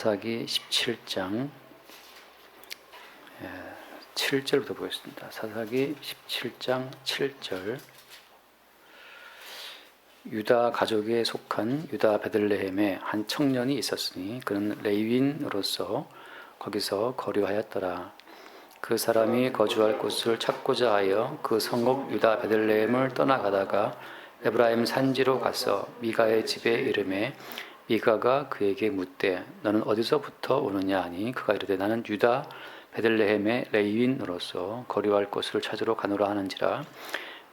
사사기 17장 7절부터 보겠습니다. 사사기 17장 7절. 유다 가족에 속한 유다 베들레헴에 한 청년이 있었으니 그는 레위인으로서 거기서 거류하였더라. 그 사람이 거주할 곳을 찾고자 하여 그 성읍 유다 베들레헴을 떠나가다가 에브라임 산지로 가서 미가의 집에 이르매 미가가 그에게 묻되 너는 어디서부터 오느냐 하니 그가 이르되 나는 유다 베들레헴의 레위인으로서 거류할 곳을 찾으러 가노라 하는지라.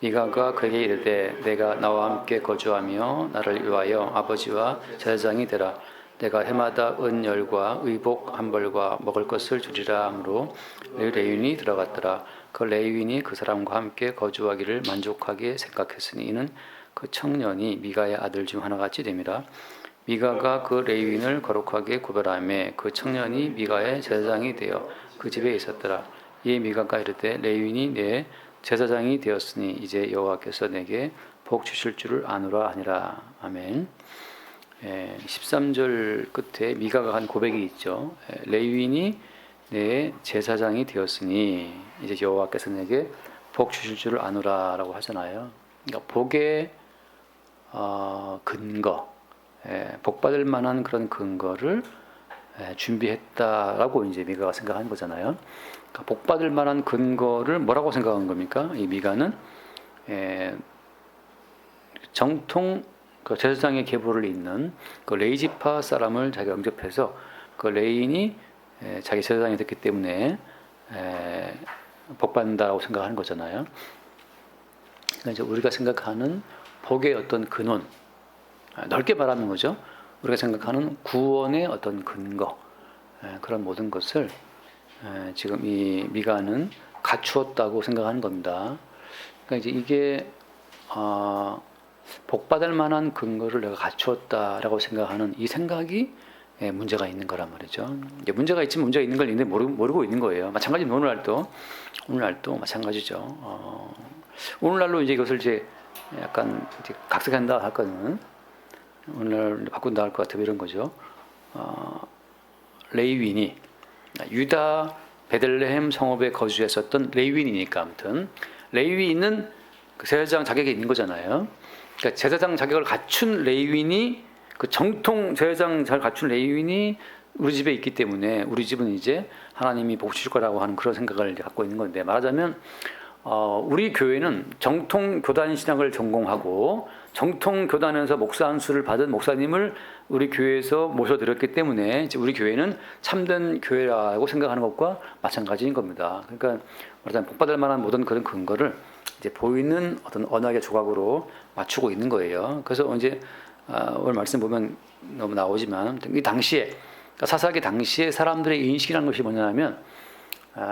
미가가 그에게 이르되 내가 나와 함께 거주하며 나를 위하여 아버지와 제사장이 되라. 내가 해마다 은열과 의복 한 벌과 먹을 것을 주리라 하므로 레위인이 들어갔더라. 그 레위인이 그 사람과 함께 거주하기를 만족하게 생각했으니 이는 그 청년이 미가의 아들 중 하나같이 됨이라. 미가가 그 레위인을 거룩하게 구별하며 그 청년이 미가의 제사장이 되어 그 집에 있었더라. 이에 미가가 이르되 레위인이 내 제사장이 되었으니 이제 여호와께서 내게 복 주실 줄을 아노라 하니라. 아멘. 13절 끝에 미가가 한 고백이 있죠. 레위인이 내 제사장이 되었으니 이제 여호와께서 내게 복 주실 줄을 아노라라고 하잖아요. 그러니까 복의 근거, 복 받을 만한 그런 근거를 준비했다라고 이제 미가가 생각한 거잖아요. 그러니까 복 받을 만한 근거를 뭐라고 생각한 겁니까? 이 미가는 정통 그 제사장의 계보를 잇는 그 레이지파 사람을 자기가 영접해서 그 레인이 자기 제사장이 됐기 때문에 복 받는다라고 생각하는 거잖아요. 그러니까 이제 우리가 생각하는 복의 어떤 근원, 넓게 말하는 거죠. 우리가 생각하는 구원의 어떤 근거, 그런 모든 것을 지금 이 미가는 갖추었다고 생각하는 겁니다. 그러니까 이제 이게 복받을 만한 근거를 내가 갖추었다라고 생각하는 이 생각이 문제가 있는 거란 말이죠. 이제 문제가 있지만 문제가 있는 걸 있는데 모르고 있는 거예요. 마찬가지로 오늘날도 마찬가지죠. 오늘날로 이제 이것을 이제 약간 이제 각색한다 할 거는 오늘 바꾼다 할 것 같으면 이런 거죠. 레위인이 유다 베들레헴 성읍에 거주했었던 레위인이니까 아무튼 레위인은 그 제사장 자격이 있는 거잖아요. 그러니까 제사장 자격을 갖춘 레위인이 그 정통 제사장 잘 갖춘 레위인이 우리 집에 있기 때문에 우리 집은 이제 하나님이 복 주실 거라고 하는 그런 생각을 갖고 있는 건데, 말하자면 우리 교회는 정통 교단 신학을 전공하고 정통 교단에서 목사 안수를 받은 목사님을 우리 교회에서 모셔드렸기 때문에 이제 우리 교회는 참된 교회라고 생각하는 것과 마찬가지인 겁니다. 그러니까 말하자면 복받을 만한 모든 그런 근거를 이제 보이는 어떤 언약의 조각으로 맞추고 있는 거예요. 그래서 이제 오늘 말씀 보면 너무 나오지만 이 당시에, 그러니까 사사기 당시에 사람들의 인식이라는 것이 뭐냐면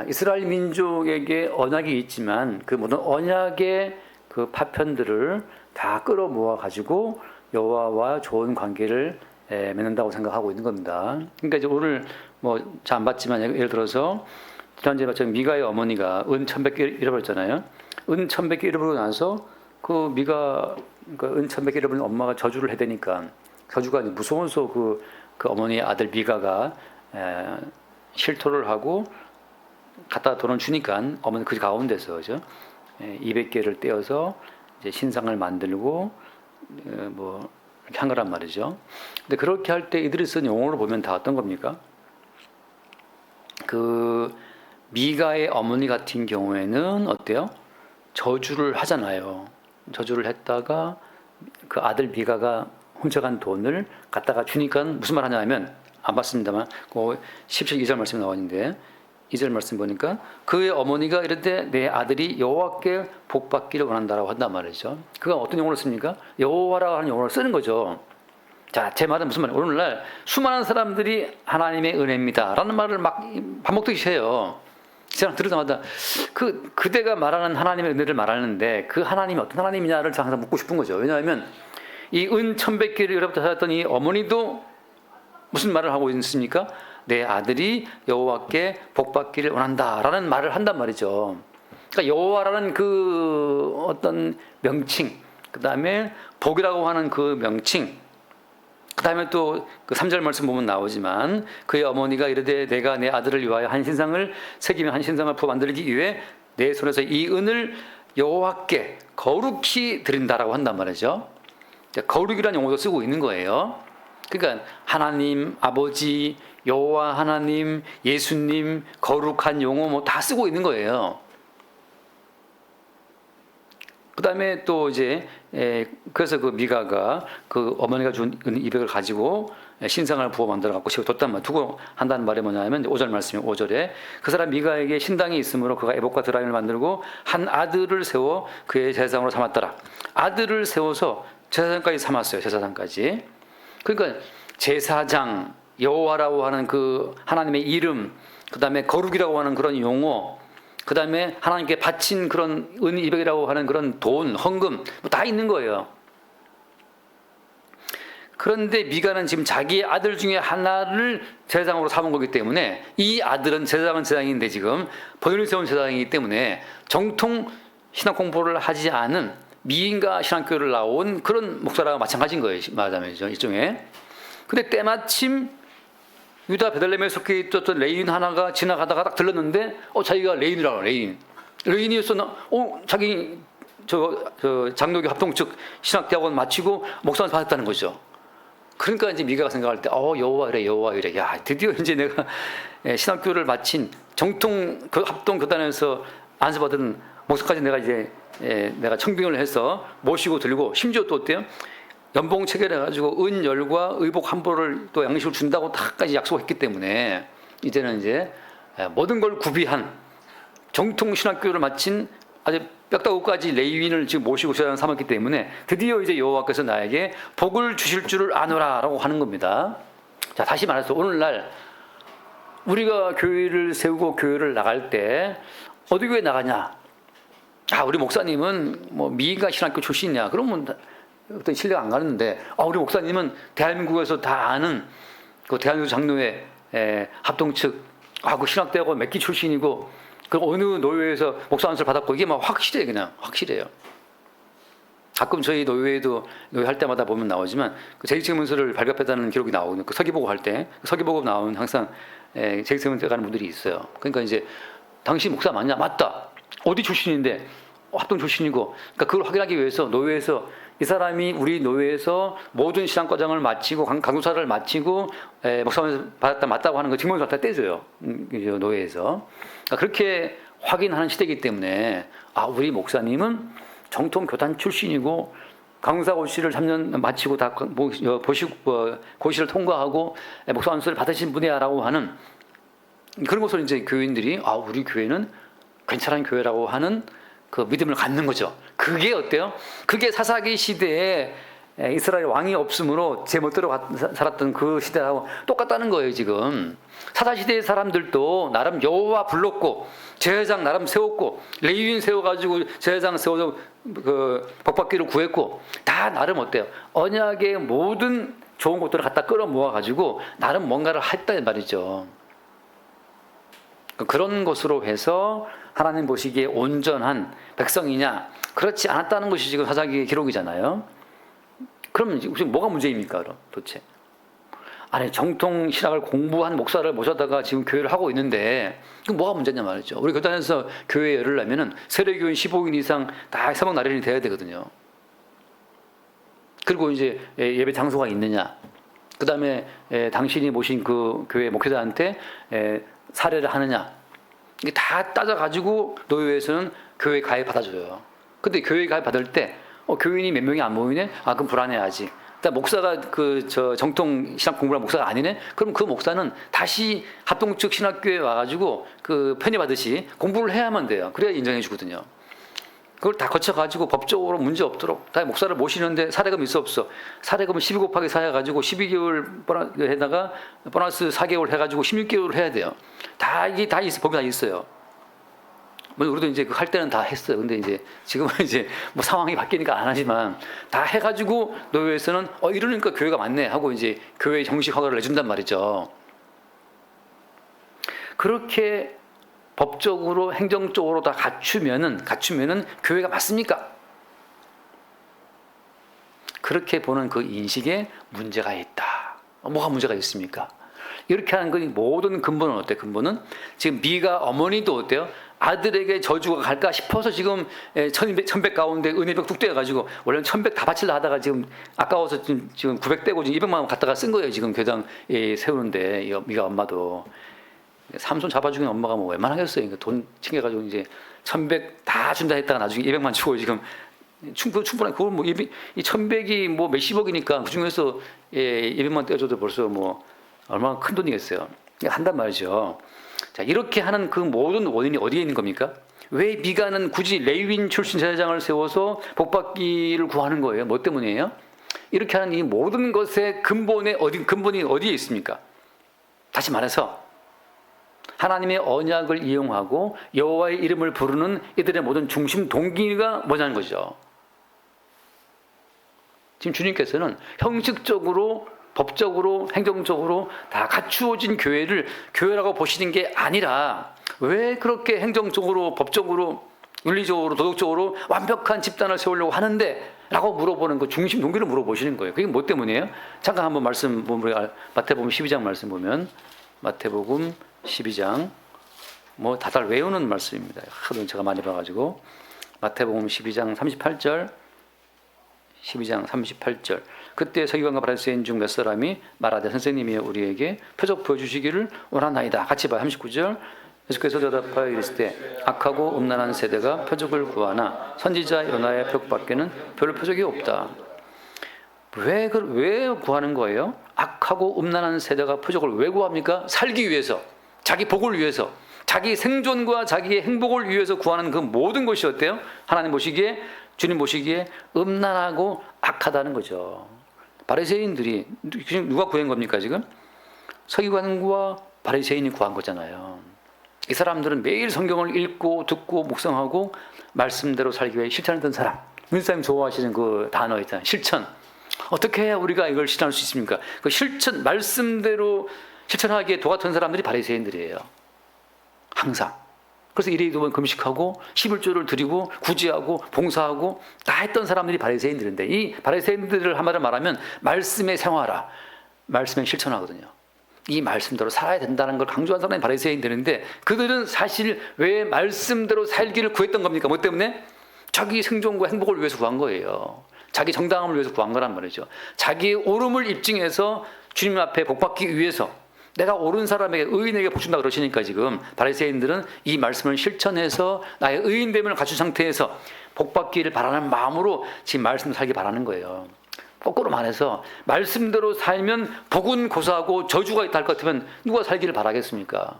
이스라엘 민족에게 언약이 있지만 그 모든 언약의 그 파편들을 다 끌어모아 가지고 여호와와 좋은 관계를 맺는다고 생각하고 있는 겁니다. 그러니까 이제 오늘 뭐 잘 안 봤지만 예를 들어서 지난주에 봤지만 미가의 어머니가 은 1,100개 잃어버렸잖아요. 은 1,100개 잃어버리고 나서 그 미가 은 1,100개 잃어버린 엄마가 저주를 해대니까 저주가 무서워서 그 어머니의 아들 미가가 실토를 하고 갖다 돈을 주니까 어머니 그 가운데서 그죠? 200개를 떼어서 이제 신상을 만들고 뭐 이렇게 한 거란 말이죠. 근데 그렇게 할 때 이들이 쓴 용어를 보면 다 어떤 겁니까? 그 미가의 어머니 같은 경우에는 어때요? 저주를 하잖아요. 저주를 했다가 그 아들 미가가 훔쳐간 돈을 갖다가 주니까 무슨 말 하냐면, 안 봤습니다만 그 17절 2절 말씀이 나오는데 2절 말씀 보니까 그의 어머니가 이르되 내 아들이 여호와께 복받기를 원한다라고 한단 말이죠. 그가 어떤 용어를 씁니까? 여호와라고 하는 용어를 쓰는 거죠. 자, 제 말은 무슨 말이에요? 오늘날 수많은 사람들이 하나님의 은혜입니다 라는 말을 막 반복되기 해요. 제가 들을 때마다 그대가 말하는 하나님의 은혜를 말하는데 그 하나님이 어떤 하나님이냐를 항상 묻고 싶은 거죠. 왜냐하면 이 은 1,100개를 이로부터 살았던 이 어머니도 무슨 말을 하고 있습니까? 내 아들이 여호와께 복받기를 원한다라는 말을 한단 말이죠. 그러니까 여호와라는 그 어떤 명칭, 그 다음에 복이라고 하는 그 명칭, 그 다음에 또 그 3절 말씀 보면 나오지만 그의 어머니가 이르되 내가 내 아들을 위하여 한 신상을 새기며 한 신상을 부어 만들기 위해 내 손에서 이 은을 여호와께 거룩히 드린다라고 한단 말이죠. 거룩이라는 용어도 쓰고 있는 거예요. 그러니까 하나님, 아버지, 여호와 하나님, 예수님, 거룩한 용어 뭐 다 쓰고 있는 거예요. 그 다음에 또 이제 그래서 그 미가가 그 어머니가 준 200을 가지고 신상을 부어 만들어 갖고 집에 두고 한다는 말이 뭐냐면 5절 말씀이 5절에 그 사람 미가에게 신당이 있으므로 그가 에봇과 드라임을 만들고 한 아들을 세워 그의 제사장으로 삼았더라. 아들을 세워서 제사장까지 삼았어요. 제사장까지. 그러니까 제사장, 여호와라고 하는 그 하나님의 이름, 그 다음에 거룩이라고 하는 그런 용어, 그 다음에 하나님께 바친 그런 은 200이라고 하는 그런 돈, 헌금 뭐 다 있는 거예요. 그런데 미가는 지금 자기의 아들 중에 하나를 제사장으로 삼은 거기 때문에 이 아들은 제사장은 제사장인데 지금 번호를 세운 제사장이기 때문에 정통 신학 공부를 하지 않은 미인가 신학교를 나온 그런 목사랑 마찬가지인 거예요. 말하자면요, 일종의. 근데 때마침 유다 베들레헴에 속해 있었던 레인 하나가 지나가다가 딱 들렀는데 자기가 레인이라고 레인이었어. 자기 저 장로교 합동 측 신학대학원 마치고 목사한테 받았다는 거죠. 그러니까 이제 미가가 생각할 때 여호와 이래 여호와 이래. 야, 드디어 이제 내가 신학교를 마친 정통 그 합동 교단에서 안수받은 목사까지 내가 이제 내가 청빙을 해서 모시고 들고 심지어 또 어때요? 연봉 체결해가지고 은열과 의복 한보를 또 양식을 준다고 다까지 약속했기 때문에 이제는 이제 모든 걸 구비한 정통 신학교를 마친 아주 뼈다구까지 레위인을 지금 모시고 제사장 삼았기 때문에 드디어 이제 여호와께서 나에게 복을 주실 줄을 아노라라고 하는 겁니다. 자, 다시 말해서 오늘날 우리가 교회를 세우고 교회를 나갈 때 어디 교회 나가냐? 우리 목사님은 뭐 미인가 신학교 출신이냐? 그러면 어떤 신뢰가 안 가는데 우리 목사님은 대한민국에서 다 아는 그 대한민국 장로회 합동 측 그 신학대학원 몇 기 출신이고 그 어느 노예에서 목사 안수를 받았고 이게 막 확실해요. 그냥 확실해요. 가끔 저희 노예에도 노예 할 때마다 보면 나오지만 그 재직증명서를 발급했다는 기록이 나오거든요. 그 서기보고 할 때 서기보고 나오는 항상 재직증명서 가는 분들이 있어요. 그러니까 이제 당신 목사 맞냐? 맞다. 어디 출신인데? 합동 출신이고. 그러니까 그걸 확인하기 위해서 노예에서 이 사람이 우리 노예에서 모든 신앙과정을 마치고 강도사를 마치고 목사를 받았다 맞다고 하는 거 증명서 다 떼줘요. 노예에서. 그러니까 그렇게 확인하는 시대이기 때문에 우리 목사님은 정통 교단 출신이고 강사고시를 3년 마치고 다 고시를 통과하고 목사 안수를 받으신 분이야라고 하는 그런 것을 이제 교인들이 우리 교회는 괜찮은 교회라고 하는 그 믿음을 갖는 거죠. 그게 어때요? 그게 사사기 시대에 이스라엘 왕이 없으므로 제 멋대로 살았던 그 시대하고 똑같다는 거예요. 지금 사사시대의 사람들도 나름 여호와 불렀고 제사장 나름 세웠고 레위인 세워가지고 제사장 세워서 그 복받기를 구했고 다 나름 어때요? 언약의 모든 좋은 것들을 갖다 끌어 모아가지고 나름 뭔가를 했단 말이죠. 그런 것으로 해서 하나님 보시기에 온전한 백성이냐? 그렇지 않았다는 것이 지금 사사기의 기록이잖아요. 그러면 지금 뭐가 문제입니까? 그럼 도대체? 아니 정통 신학을 공부한 목사를 모셔다가 지금 교회를 하고 있는데 그럼 뭐가 문제냐 말이죠. 우리 교단에서 교회에 열으려면은 세례교인 15인 이상 다 사목 나련이 돼야 되거든요. 그리고 이제 예배 장소가 있느냐? 그 다음에 당신이 모신 그 교회 목회자한테 사례를 하느냐? 이게 다 따져가지고 노예에서는 교회 가입 받아줘요. 근데 교회 가입 받을 때 교인이 몇 명이 안 모이네? 그럼 불안해야지. 목사가 정통 신학 공부한 목사가 아니네? 그럼 그 목사는 다시 합동 측 신학교에 와가지고 그 편입하듯이 공부를 해야만 돼요. 그래야 인정해 주거든요. 그걸 다 거쳐가지고 법적으로 문제 없도록 다 목사를 모시는데 사례금 있어 없어? 사례금은 12 곱하기 4 해가지고 12개월 해다가 보너스 4개월 해가지고 16개월 해야 돼요. 이게 다 있어, 법이 다 있어요. 우리도 이제 할 때는 다 했어요. 근데 이제 지금은 이제 뭐 상황이 바뀌니까 안 하지만 다 해가지고 노예에서는 이러니까 교회가 맞네 하고 이제 교회 정식 허가를 내준단 말이죠. 그렇게 법적으로 행정적으로 다 갖추면은 교회가 맞습니까? 그렇게 보는 그 인식에 문제가 있다. 뭐가 문제가 있습니까? 이렇게 하는 그 모든 근본은 어때요? 근본은 지금 미가 어머니도 어때요? 아들에게 저주가 갈까 싶어서 지금 1100 가운데 은혜벽 뚝 떼어가지고 원래는 1100 다 바치려 하다가 지금 아까워서 지금 900 떼고 지금 200만 원 갖다가 쓴 거예요. 지금 교당 세우는데 미가 엄마도 삼손 잡아주긴 엄마가 뭐 웬만하겠어요. 그러니까 돈 챙겨가지고 이제 1100 다 준다 했다가 나중에 200만 주고 지금 충분히 그걸 뭐 이 1100이 뭐 몇십억이니까 그 중에서 200만 떼어줘도 벌써 뭐 얼마나 큰 돈이겠어요. 한단 말이죠. 자, 이렇게 하는 그 모든 원인이 어디에 있는 겁니까? 왜 미가는 굳이 레위인 출신 제사장을 세워서 복받기를 구하는 거예요? 뭐 때문이에요? 이렇게 하는 이 모든 것의 근본이 어디에 있습니까? 다시 말해서 하나님의 언약을 이용하고 여호와의 이름을 부르는 이들의 모든 중심 동기가 뭐냐는 거죠. 지금 주님께서는 형식적으로, 법적으로, 행정적으로 다 갖추어진 교회를 교회라고 보시는 게 아니라 왜 그렇게 행정적으로, 법적으로, 윤리적으로, 도덕적으로 완벽한 집단을 세우려고 하는데? 라고 물어보는 그 중심 동기를 물어보시는 거예요. 그게 뭐 때문이에요? 잠깐 한번 말씀 보면 마태복음 12장 말씀 보면 마태복음 12장 뭐 다들 외우는 말씀입니다. 하도 제가 많이 봐가지고 마태복음 12장 38절 12장 38절 그때 서기관과 바리새인 중 몇 사람이 말하되 선생님이 우리에게 표적 보여주시기를 원하나이다. 같이 봐요. 39절 예수께서 대답하여 이르시되 악하고 음란한 세대가 표적을 구하나 선지자 요나의 표적밖에는 별 표적이 없다. 왜 구하는 거예요? 악하고 음란한 세대가 표적을 왜 구합니까? 살기 위해서, 자기 복을 위해서, 자기 생존과 자기의 행복을 위해서 구하는 그 모든 것이 어때요? 하나님 보시기에, 주님 보시기에 음란하고 악하다는 거죠. 바리새인들이 누가 구한 겁니까 지금? 서기관과 바리새인이 구한 거잖아요. 이 사람들은 매일 성경을 읽고 듣고 묵상하고 말씀대로 살기 위해 실천했던 사람. 문사님 좋아하시는 그 단어 있잖아요. 실천. 어떻게 해야 우리가 이걸 실천할 수 있습니까? 그 실천, 말씀대로 실천하기에 도같은 사람들이 바리새인들이에요. 항상. 그래서 이래 두번 금식하고 11조를 드리고 구제하고 봉사하고 다 했던 사람들이 바리새인들인데 이 바리새인들을 한마디로 말하면 말씀에 생활하, 말씀에 실천하거든요. 이 말씀대로 살아야 된다는 걸 강조한 사람이 바리새인들인데 그들은 사실 왜 말씀대로 살기를 구했던 겁니까? 뭐 때문에? 자기 생존과 행복을 위해서 구한 거예요. 자기 정당함을 위해서 구한 거란 말이죠. 자기의 옳음을 입증해서 주님 앞에 복받기 위해서 내가 옳은 사람에게 의인에게 복준다 그러시니까 지금 바리새인들은 이 말씀을 실천해서 나의 의인됨을 갖춘 상태에서 복받기를 바라는 마음으로 지금 말씀을 살기 바라는 거예요. 거꾸로 말해서 말씀대로 살면 복은 고사하고 저주가 있다 할 것 같으면 누가 살기를 바라겠습니까?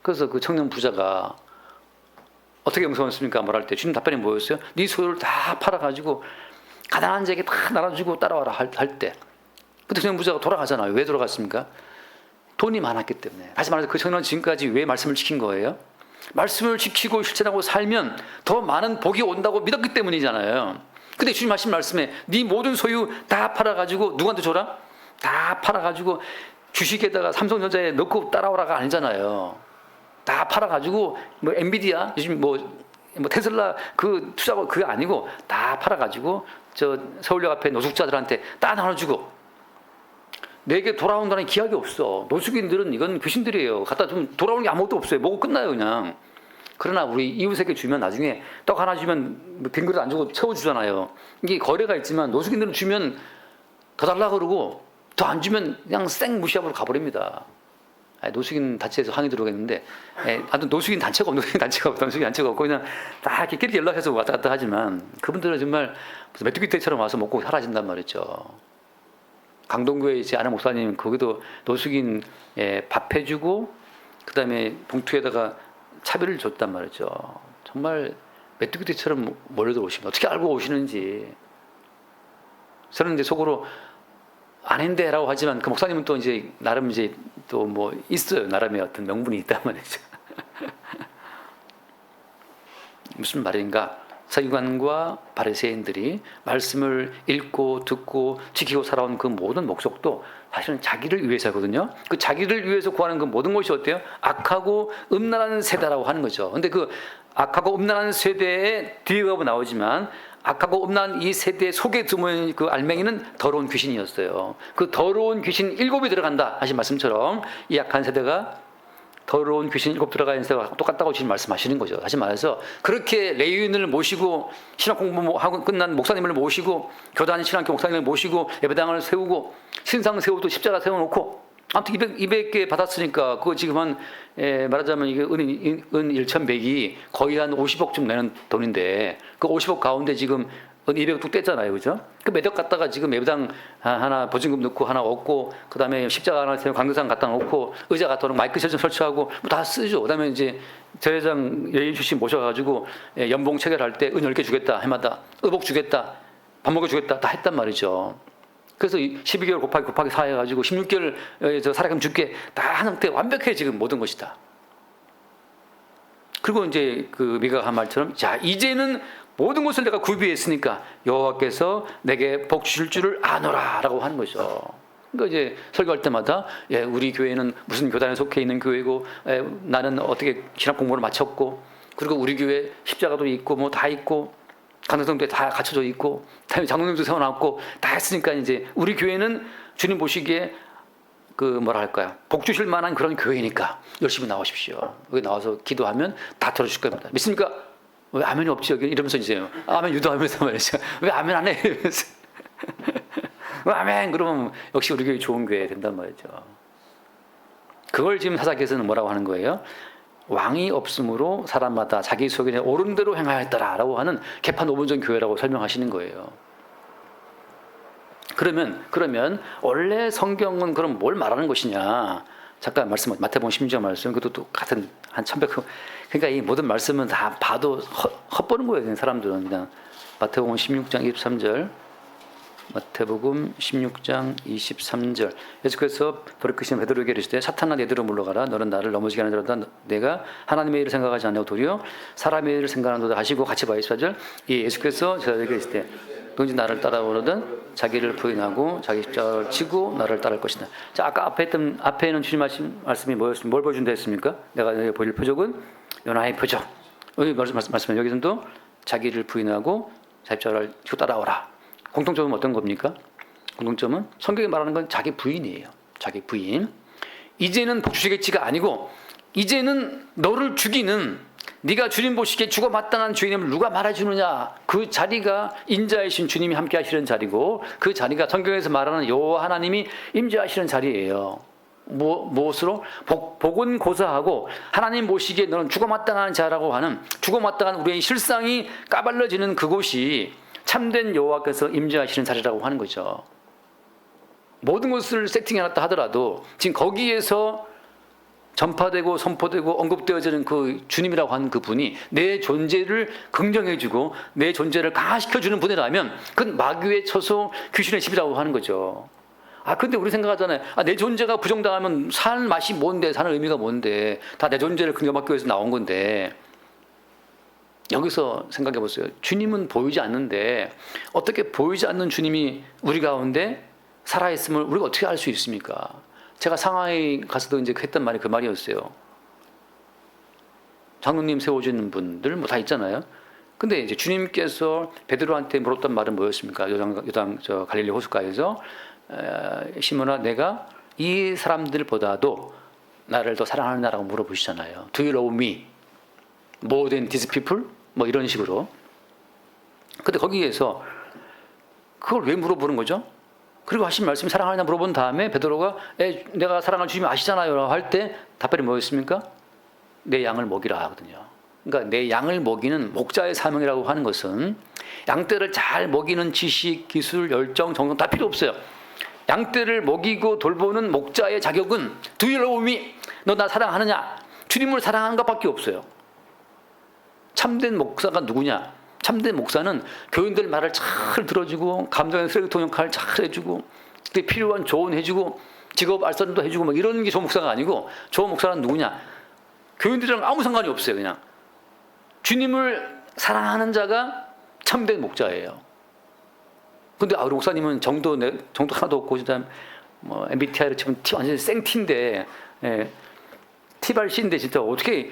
그래서 그 청년 부자가 어떻게 용서했습니까? 말할 때 주님 답변이 뭐였어요? 네 소유를 다 팔아가지고 가난한 자에게 다 나눠주고 따라와라 할 때 그때 청년 부자가 돌아가잖아요. 왜 돌아갔습니까? 돈이 많았기 때문에. 다시 말해서 그 청년은 지금까지 왜 말씀을 지킨 거예요? 말씀을 지키고 실천하고 살면 더 많은 복이 온다고 믿었기 때문이잖아요. 근데 주님 하신 말씀에 네 모든 소유 다 팔아가지고 누구한테 줘라? 다 팔아가지고 주식에다가 삼성전자에 넣고 따라오라가 아니잖아요. 다 팔아가지고 뭐 엔비디아 요즘 뭐 테슬라 그 투자가 그게 아니고 다 팔아가지고 저 서울역 앞에 노숙자들한테 다 나눠주고 내게 돌아온다는 기약이 없어. 노숙인들은 이건 귀신들이에요. 갖다 좀 돌아오는 게 아무것도 없어요. 먹고 끝나요 그냥. 그러나 우리 이웃에게 주면 나중에 떡 하나 주면 빈 그릇 안 주고 채워주잖아요. 이게 거래가 있지만 노숙인들은 주면 더 달라 그러고 더 안 주면 그냥 쌩 무시하고 가버립니다. 노숙인 단체에서 항의 들어오겠는데 아무튼 노숙인 단체가 없고 그냥 다 이렇게 끼리 연락해서 왔다 갔다 하지만 그분들은 정말 메뚜기 떼처럼 와서 먹고 사라진단 말이죠. 강동구에 제 아는 목사님 거기도 노숙인 밥 해주고 그 다음에 봉투에다가 차비를 줬단 말이죠. 정말 메뚜기떼처럼 몰려들 오시면 어떻게 알고 오시는지. 저는 이제 속으로 아닌데라고 하지만 그 목사님은 또 이제 나름 이제 또 뭐 있어요. 나름의 어떤 명분이 있단 말이죠. 무슨 말인가? 서기관과 바리새인들이 말씀을 읽고 듣고 지키고 살아온 그 모든 목적도 사실은 자기를 위해서거든요. 그 자기를 위해서 구하는 그 모든 것이 어때요? 악하고 음란한 세대라고 하는 거죠. 근데 그 악하고 음란한 세대에 뒤에 가고 나오지만 악하고 음란 이 세대 속에 들어온 그 알맹이는 더러운 귀신이었어요. 그 더러운 귀신 7이 들어간다 하신 말씀처럼 이 악한 세대가 더러운 귀신 7 들어가 있는 세대가 똑같다고 지금 말씀하시는 거죠. 다시 말해서 그렇게 레위인을 모시고 신학 공부하고 끝난 목사님을 모시고 교단 신학교 목사님을 모시고 예배당을 세우고 신상 세우고 십자가 세워놓고 아무튼 200개 받았으니까 그거 지금 한 말하자면 이게 은 1,100이 거의 한 50억쯤 내는 돈인데 그 50억 가운데 지금 은 200억 뚝 뗐잖아요, 그죠? 그 매덕 갖다가 지금 예배당 하나 보증금 넣고 하나 얻고 그다음에 십자가 하나 세우고 강도상 갖다 놓고 의자 갖다 놓고 마이크 설치하고 뭐 다 쓰죠. 그다음에 이제 제회장 예인 출신 모셔가지고 연봉 체결할 때 은 10개 주겠다 해마다 의복 주겠다 밥 먹여 주겠다 다 했단 말이죠. 그래서 12개월 곱하기 4 해가지고 16개월 저 살아가면 줄게 다 하는 때 완벽해 지금 모든 것이다. 그리고 이제 그 미가가 한 말처럼 자 이제는 모든 것을 내가 구비했으니까 여호와께서 내게 복 주실 줄을 아노라라고 하는 거죠. 그러니까 이제 설교할 때마다 우리 교회는 무슨 교단에 속해 있는 교회고 나는 어떻게 신학 공부를 마쳤고 그리고 우리 교회 십자가도 있고 뭐 다 있고 강성도 다 갖춰져 있고 다음에 장로님도 세워놨고 다 했으니까 이제 우리 교회는 주님 보시기에 그 뭐라 할까요? 복 주실 만한 그런 교회니까 열심히 나오십시오. 여기 나와서 기도하면 다 들어줄 겁니다. 믿습니까? 왜 아멘이 없지 여기? 이러면서 이제 아멘 유도하면서 말이죠. 왜 아멘 안 해? 이러면서 왜 아멘 그러면 역시 우리 교회 좋은 교회 된단 말이죠. 그걸 지금 사사기에서는 뭐라고 하는 거예요? 왕이 없으므로 사람마다 자기 속에 옳은 대로 행하였더라라고 하는 개판 5분 전 교회라고 설명하시는 거예요. 그러면 원래 성경은 그럼 뭘 말하는 것이냐? 잠깐 말씀 마태복음 16장 말씀 그것도 또 같은 한 1100. 그러니까 이 모든 말씀은 다 봐도 헛보는 거예요. 사람들은 그냥 마태복음 16장 23절. 마태복음 16장 23절. 예수께서 돌이키신 베드로에게 이르시되 사탄아 내게로 물러가라. 너는 나를 넘어지게 하는 자로다. 내가 하나님의 일을 생각하지 않냐고 도리어 사람의 일을 생각하는도다 하시고 같이 봐 24절. 예수께서 저에게 이르시되 누구든지 나를 따라오거든 자기를 부인하고 자기 십자가를 지고 나를 따를 것이다. 자 아까 앞에는 주님 말씀이 뭐였습니까? 뭘 보여준다 했습니까? 내가 보일 표적은 요나의 표적. 여기 말씀 여기서는 또 자기를 부인하고 자기 십자가를 지고 따라오라. 공통점은 어떤 겁니까? 공통점은 성경이 말하는 건 자기 부인이에요. 자기 부인. 이제는 복 주시겠지가 아니고 이제는 너를 죽이는 네가 주님 보시기에 죽어 마땅한 주인임을 누가 말해주느냐. 그 자리가 인자이신 주님이 함께 하시는 자리고 그 자리가 성경에서 말하는 여호와 하나님이 임재하시는 자리예요. 무엇으로? 복은 고사하고 하나님 보시기에 너는 죽어 마땅한 자라고 하는 죽어 마땅한 우리의 실상이 까발려지는 그곳이 참된 여호와께서 임재하시는 자리라고 하는 거죠. 모든 것을 세팅해놨다 하더라도 지금 거기에서 전파되고 선포되고 언급되어지는 그 주님이라고 하는 그 분이 내 존재를 긍정해주고 내 존재를 강화시켜주는 분이라면 그건 마귀의 처소 귀신의 집이라고 하는 거죠. 근데 우리 생각하잖아요. 내 존재가 부정당하면 사는 맛이 뭔데, 사는 의미가 뭔데, 다 내 존재를 긍정받기 위해서 나온 건데. 여기서 생각해 보세요. 주님은 보이지 않는데 어떻게 보이지 않는 주님이 우리 가운데 살아있음을 우리가 어떻게 알 수 있습니까? 제가 상하이 가서도 이제 했던 말이 그 말이었어요. 장로님 세워주는 분들 뭐 다 있잖아요. 근데 이제 주님께서 베드로한테 물었던 말은 뭐였습니까? 요당 저 갈릴리 호숫가에서 시몬아 내가 이 사람들보다도 나를 더 사랑하느냐라고 물어보시잖아요. Do you love me more than these people? 뭐 이런 식으로. 근데 거기에서 그걸 왜 물어보는 거죠? 그리고 하신 말씀이 사랑하느냐 물어본 다음에 베드로가 내가 사랑할 주님이 아시잖아요 할 때 답변이 뭐였습니까? 내 양을 먹이라 하거든요. 그러니까 내 양을 먹이는 목자의 사명이라고 하는 것은 양떼를 잘 먹이는 지식, 기술, 열정, 정성 다 필요 없어요. 양떼를 먹이고 돌보는 목자의 자격은 Do you love me? 너 나 사랑하느냐? 주님을 사랑하는 것밖에 없어요. 참된 목사가 누구냐? 참된 목사는 교인들 말을 잘 들어주고 감정의 쓰레기통 역할을 잘 해주고 그때 필요한 조언해주고 직업 알선도 해주고 막 이런 게 좋은 목사가 아니고 좋은 목사는 누구냐? 교인들이랑 아무 상관이 없어요. 그냥 주님을 사랑하는 자가 참된 목자예요. 근데 우리 목사님은 정도 하나도 없고 그다음 뭐 MBTI로 치면 완전히 생티인데 티발씨인데 진짜 어떻게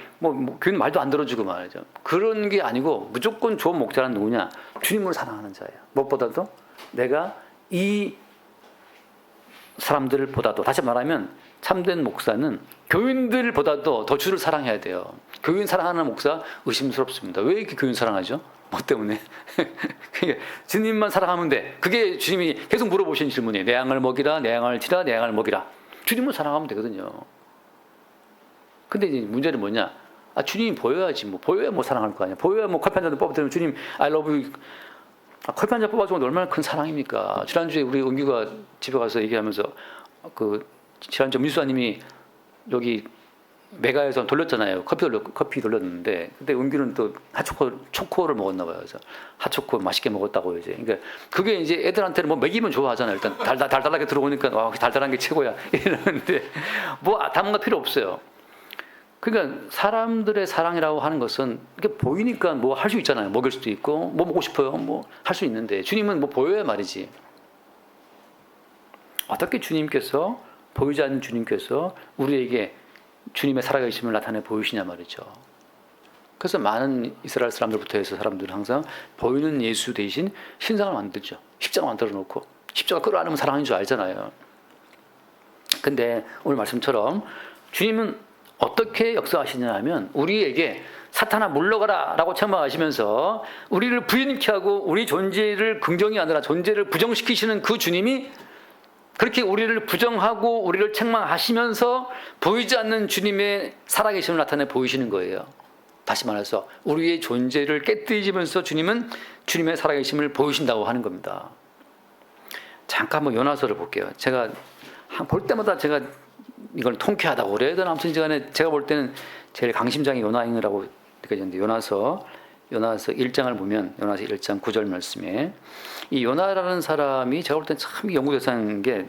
교인 말도 안 들어주고 말이죠. 그런 게 아니고 무조건 좋은 목자는 누구냐? 주님을 사랑하는 자예요. 무엇보다도 내가 이 사람들보다도, 다시 말하면 참된 목사는 교인들보다도 더 주를 사랑해야 돼요. 교인 사랑하는 목사 의심스럽습니다. 왜 이렇게 교인 사랑하죠? 뭐 때문에? 주님만 사랑하면 돼. 그게 주님이 계속 물어보시는 질문이에요. 내 양을 먹이라, 내 양을 치라, 내 양을 먹이라. 주님을 사랑하면 되거든요. 근데 이제 문제는 뭐냐? 주님이 보여야지. 보여야 사랑할 거 아니야. 보여야 커피 한 잔 뽑아드리면 주님 I love you. 커피 한 잔 뽑아주면 얼마나 큰 사랑입니까? 지난주에 우리 은규가 집에 가서 얘기하면서 지난주 민수아님이 여기 메가에서 돌렸잖아요. 커피 돌렸는데, 근데 은규는 또 초코를 먹었나 봐요. 그래서 핫초코 맛있게 먹었다고 이제. 그러니까 그게 이제 애들한테는 먹이면 좋아하잖아요. 일단 달달하게 들어오니까 달달한 게 최고야 이러는데 담은 거 필요 없어요. 그러니까 사람들의 사랑이라고 하는 것은 이렇게 보이니까 할 수 있잖아요. 먹일 수도 있고 먹고 싶어요. 할 수 있는데 주님은 보여야 말이지. 어떻게 주님께서, 보이지 않는 주님께서 우리에게 주님의 살아계심을 나타내 보이시냐 말이죠. 그래서 많은 이스라엘 사람들부터 해서 사람들은 항상 보이는 예수 대신 신상을 만들죠. 십자가 만들어 놓고 십자가 끌어안으면 사랑하는 줄 알잖아요. 근데 오늘 말씀처럼 주님은 어떻게 역사하시냐 하면 우리에게 사탄아 물러가라 라고 책망하시면서 우리를 부인케 하고 우리 존재를 긍정이 아니라 존재를 부정시키시는 그 주님이 그렇게 우리를 부정하고 우리를 책망하시면서 보이지 않는 주님의 살아계심을 나타내 보이시는 거예요. 다시 말해서 우리의 존재를 깨뜨리시면서 주님은 주님의 살아계심을 보이신다고 하는 겁니다. 잠깐 요나서를 볼게요. 제가 볼 때마다 제가 이걸 통쾌하다고 그래야 되나? 아무튼 제가 볼 때는 제일 강심장이 요나인이라고 느껴지는데 요나서 1장을 보면 요나서 1장 9절 말씀에 이 요나라는 사람이 제가 볼 때는 참 연구 대상인 게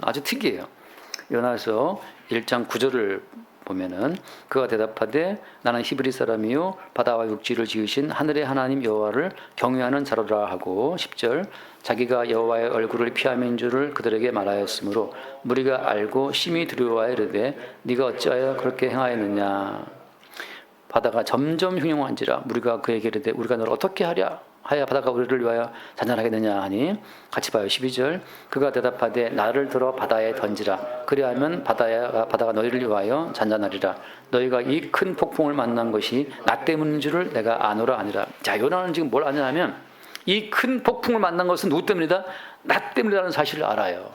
아주 특이해요. 요나서 1장 9절을 보면은 그가 대답하되 나는 히브리 사람이요 바다와 육지를 지으신 하늘의 하나님 여호와를 경외하는 자로라 하고 10절 자기가 여호와의 얼굴을 피함인 줄을 그들에게 말하였으므로 무리가 알고 심히 두려워하여 이르되 네가 어찌하여 그렇게 행하였느냐. 바다가 점점 흉흉한지라 무리가 그에게 이르되 우리가 너를 어떻게 하랴 하여 바다가 우리를 위하여 잔잔하겠느냐 하니 같이 봐요. 12절 그가 대답하되 나를 들어 바다에 던지라 그리하면 바다가 너희를 위하여 잔잔하리라. 너희가 이 큰 폭풍을 만난 것이 나 때문인 줄을 내가 아노라 하니라. 자, 요나는 지금 뭘 아냐면 이 큰 폭풍을 만난 것은 누구 때문이다? 나 때문이라는 사실을 알아요.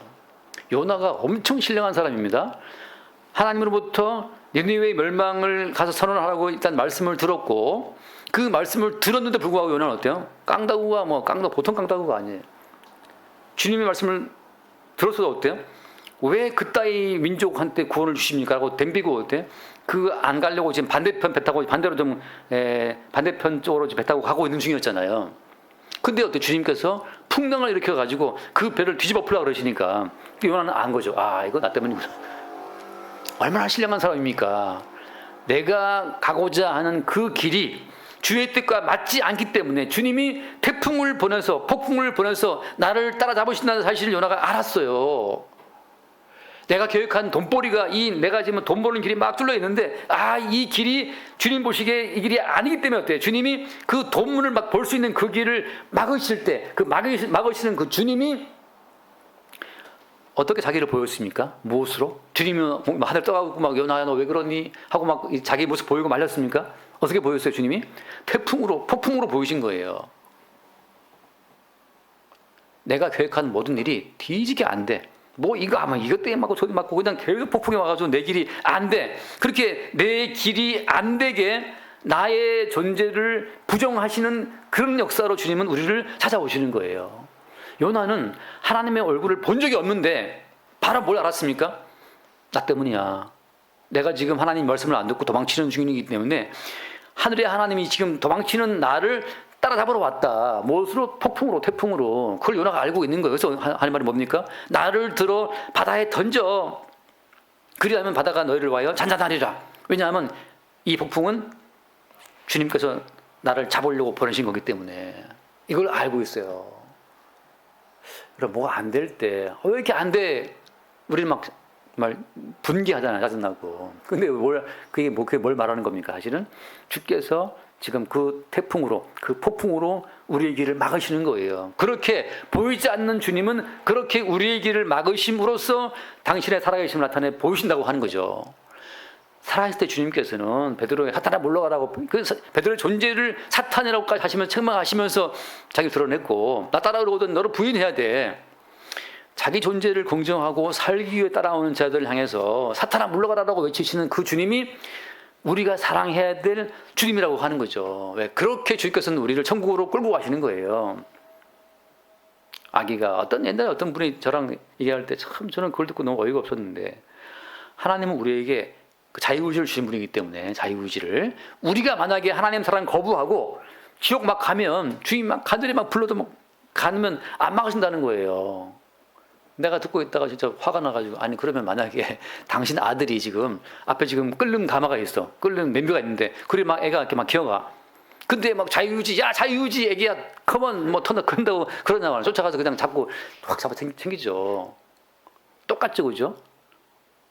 요나가 엄청 신령한 사람입니다. 하나님으로부터 니느웨의 멸망을 가서 선언하라고 일단 말씀을 들었고 그 말씀을 들었는데 불구하고 요나는 어때요? 깡다구가 보통 깡다구가 아니에요. 주님의 말씀을 들었어도 어때요? 왜 그따위 민족한테 구원을 주십니까? 라고 덤비고 어때요? 안 가려고 지금 반대편 배 타고 반대로 반대편 쪽으로 배 타고 가고 있는 중이었잖아요. 근데 어때? 주님께서 풍랑을 일으켜가지고 그 배를 뒤집어 풀라 그러시니까 요나는 안 거죠. 이거 나 때문이구나. 얼마나 신령한 사람입니까? 내가 가고자 하는 그 길이 주의 뜻과 맞지 않기 때문에 주님이 태풍을 보내서 폭풍을 보내서 나를 따라잡으신다는 사실을 요나가 알았어요. 내가 계획한 돈벌이가 내가 지금 돈 버는 길이 막 뚫려 있는데 이 길이 주님 보시기에 이 길이 아니기 때문에 어때요? 주님이 그 돈문을 막 볼 수 있는 그 길을 막으실 때 막으시는 그 주님이 어떻게 자기를 보였습니까? 무엇으로? 주님이 하늘 떠가고 요나야 너 왜 그러니? 하고 자기 모습 보이고 말렸습니까? 어떻게 보였어요 주님이? 폭풍으로 보이신 거예요. 내가 계획한 모든 일이 뒤지게 안 돼. 이것 때문에 맞고 저기 맞고 그냥 계속 폭풍이 와가지고 내 길이 안 돼. 그렇게 내 길이 안 되게 나의 존재를 부정하시는 그런 역사로 주님은 우리를 찾아오시는 거예요. 요나는 하나님의 얼굴을 본 적이 없는데 바로 뭘 알았습니까? 나 때문이야. 내가 지금 하나님 말씀을 안 듣고 도망치는 중이기 때문에 하늘의 하나님이 지금 도망치는 나를 따라잡으러 왔다. 무엇으로? 폭풍으로, 태풍으로. 그걸 요나가 알고 있는 거예요. 그래서 하는 말이 뭡니까? 나를 들어 바다에 던져. 그리하면 바다가 너희를 위하여 잔잔하리라. 왜냐하면 이 폭풍은 주님께서 나를 잡으려고 보내신 거기 때문에 이걸 알고 있어요. 그럼 뭐가 안 될 때, 왜 이렇게 안 돼? 우리는 막 분개하잖아요. 짜증나고. 근데 그게 뭘 말하는 겁니까? 사실은 주께서 지금 그 태풍으로, 그 폭풍으로 우리의 길을 막으시는 거예요. 그렇게 보이지 않는 주님은 그렇게 우리의 길을 막으심으로써 당신의 살아계심을 나타내 보이신다고 하는 거죠. 살아있을 때 주님께서는 베드로에게 사탄아 물러가라고, 베드로의 존재를 사탄이라고까지 하시면서 책망하시면서 자기 드러냈고, 나 따라오거든 너를 부인해야 돼. 자기 존재를 공정하고 살기 위해 따라오는 자들을 향해서 사탄아 물러가라고 외치시는 그 주님이 우리가 사랑해야 될 주님이라고 하는 거죠. 왜? 그렇게 주님께서는 우리를 천국으로 끌고 가시는 거예요. 아기가 옛날에 어떤 분이 저랑 얘기할 때 참 저는 그걸 듣고 너무 어이가 없었는데, 하나님은 우리에게 그 자유의지를 주신 분이기 때문에 자유의지를, 우리가 만약에 하나님 사랑 거부하고 지옥 막 가면, 주님 막 간절히 막 불러도 막 가면 안 막으신다는 거예요. 내가 듣고 있다가 진짜 화가 나가지고, 아니 그러면 만약에 당신 아들이 지금 앞에 지금 끓는 가마가 있어, 끓는 냄비가 있는데, 그래 막 애가 이렇게 막 기어가, 근데 막 자유유지, 야 자유유지 애기야 컴온 뭐 터널 큰다고 그러냐고 쫓아가서 그냥 잡고 확 잡아 챙기죠. 똑같죠, 그죠?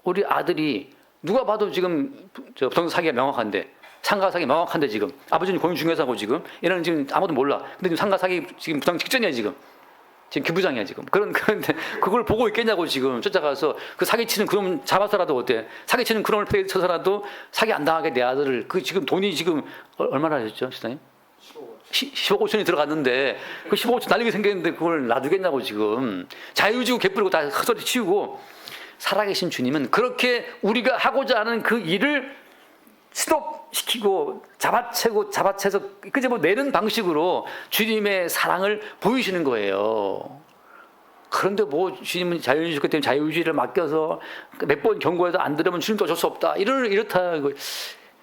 우리 아들이 누가 봐도 지금 저 부동산 사기가 명확한데, 상가 사기 명확한데, 지금 아버지는 공인 중개사고 지금 얘는 지금 아무도 몰라. 근데 지금 상가 사기 지금 부당 직전이야 지금 기부장이야 지금. 그런데 그걸 보고 있겠냐고 지금 쫓아가서 그 사기치는 그놈 잡아서라도 어때? 사기치는 그놈을 패 쳐서라도 사기 안 당하게 내 아들을, 그 지금 돈이 지금 얼마나 하셨죠, 시장님? 15억 5천이 들어갔는데 그 15억 5천 날리게 생겼는데 그걸 놔두겠냐고 지금. 자유지고 개뿔이고 다 헛소리 치우고. 살아계신 주님은 그렇게 우리가 하고자 하는 그 일을 스톱시키고 잡아채서 끄집어내는 방식으로 주님의 사랑을 보이시는 거예요. 그런데 뭐 주님은 자유의지 때문에 자유의지를 맡겨서 몇 번 경고해도 안 들으면 주님도 어쩔 수 없다, 이렇다.